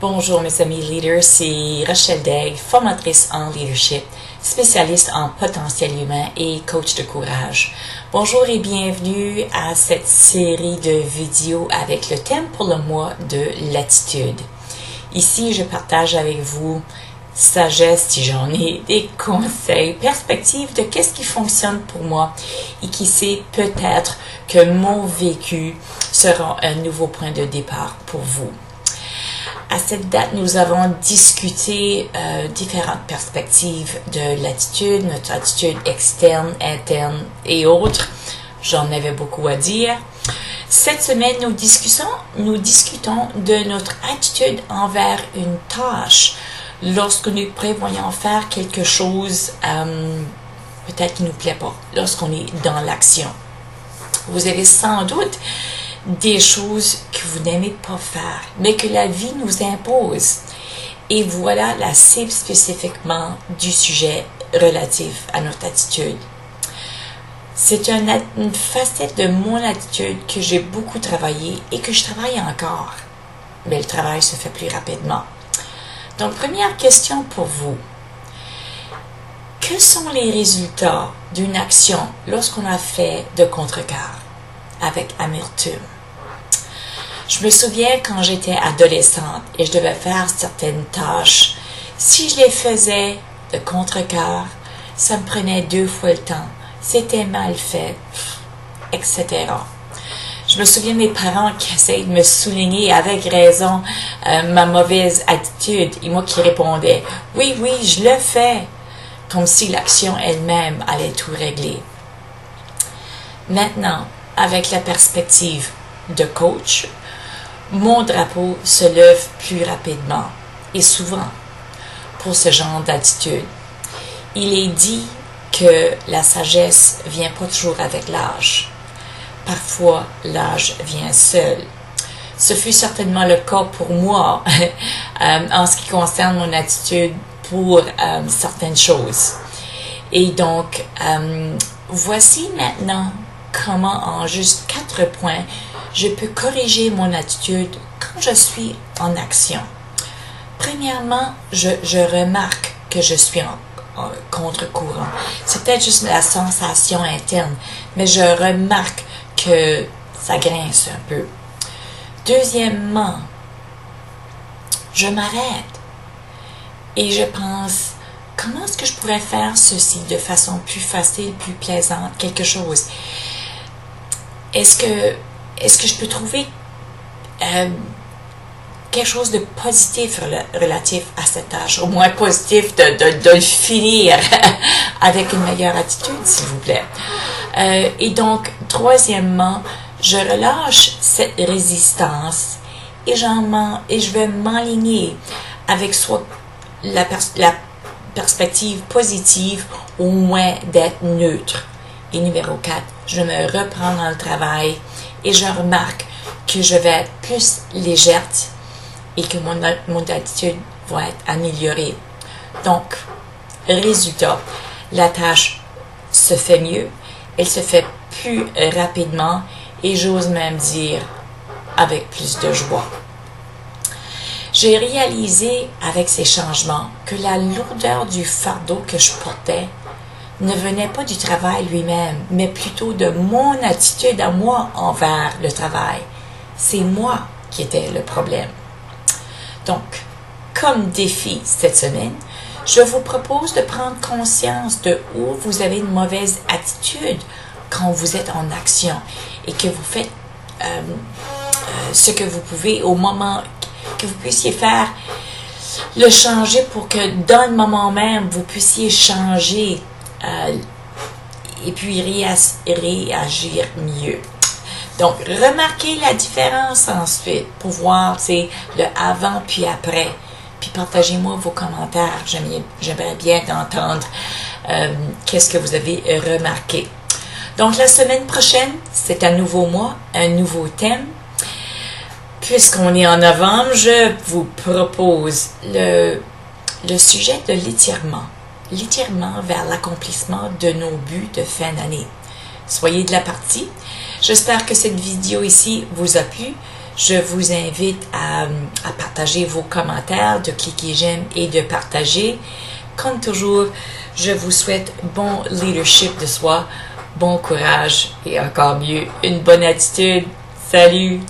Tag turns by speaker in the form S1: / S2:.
S1: Bonjour mes amis leaders, c'est Rachel Degg, formatrice en leadership, spécialiste en potentiel humain et coach de courage. Bonjour et bienvenue à cette série de vidéos avec le thème pour le mois de l'attitude. Ici, je partage avec vous sagesse, si j'en ai, des conseils, perspectives de qu'est-ce qui fonctionne pour moi et qui sait peut-être que mon vécu sera un nouveau point de départ pour vous. À cette date, nous avons discuté différentes perspectives de l'attitude, notre attitude externe, interne et autres. J'en avais beaucoup à dire. Cette semaine, nous discutons de notre attitude envers une tâche lorsque nous prévoyons faire quelque chose peut-être qui ne nous plaît pas, lorsqu'on est dans l'action. Vous avez sans doute des choses que vous n'aimez pas faire, mais que la vie nous impose. Et voilà la cible spécifiquement du sujet relatif à notre attitude. C'est une facette de mon attitude que j'ai beaucoup travaillé et que je travaille encore. Mais le travail se fait plus rapidement. Donc, première question pour vous. Que sont les résultats d'une action lorsqu'on a fait de contre-cœur avec amertume? Je me souviens quand j'étais adolescente et je devais faire certaines tâches. Si je les faisais de contre-cœur, ça me prenait 2 fois le temps. C'était mal fait, etc. Je me souviens de mes parents qui essayaient de me souligner avec raison ma mauvaise attitude et moi qui répondais « Oui, oui, je le fais », comme si l'action elle-même allait tout régler. Maintenant, avec la perspective de coach, mon drapeau se lève plus rapidement et souvent pour ce genre d'attitude. Il est dit que la sagesse vient pas toujours avec l'âge. Parfois, l'âge vient seul. Ce fut certainement le cas pour moi en ce qui concerne mon attitude pour certaines choses. Et donc, voici maintenant comment en juste 4 points, je peux corriger mon attitude quand je suis en action. Premièrement, je remarque que je suis en contre-courant. C'est peut-être juste la sensation interne, mais je remarque que ça grince un peu. Deuxièmement, je m'arrête et je pense, comment est-ce que je pourrais faire ceci de façon plus facile, plus plaisante, quelque chose? Est-ce que je peux trouver quelque chose de positif relatif à cette tâche, au moins positif de le finir avec une meilleure attitude, s'il vous plaît. Et donc, troisièmement, je relâche cette résistance et je vais m'aligner avec soit la perspective positive, au moins d'être neutre. Et numéro 4, je me reprends dans le travail et je remarque que je vais être plus légère et que mon attitude va être améliorée. Donc, résultat, la tâche se fait mieux, elle se fait plus rapidement et j'ose même dire avec plus de joie. J'ai réalisé avec ces changements que la lourdeur du fardeau que je portais ne venait pas du travail lui-même, mais plutôt de mon attitude à moi envers le travail. C'est moi qui étais le problème. Donc, comme défi cette semaine, je vous propose de prendre conscience de où vous avez une mauvaise attitude quand vous êtes en action et que vous faites ce que vous pouvez au moment que vous puissiez faire, le changer pour que dans le moment même, vous puissiez changer et puis réagir mieux. Donc, remarquez la différence ensuite pour voir le avant puis après. Puis partagez-moi vos commentaires. J'aimerais bien entendre qu'est-ce que vous avez remarqué. Donc, la semaine prochaine, c'est un nouveau mois, un nouveau thème. Puisqu'on est en novembre, je vous propose le sujet de l'étirement. L'étirement vers l'accomplissement de nos buts de fin d'année. Soyez de la partie. J'espère que cette vidéo ici vous a plu. Je vous invite à partager vos commentaires, de cliquer j'aime et de partager. Comme toujours, je vous souhaite bon leadership de soi, bon courage et encore mieux, une bonne attitude. Salut!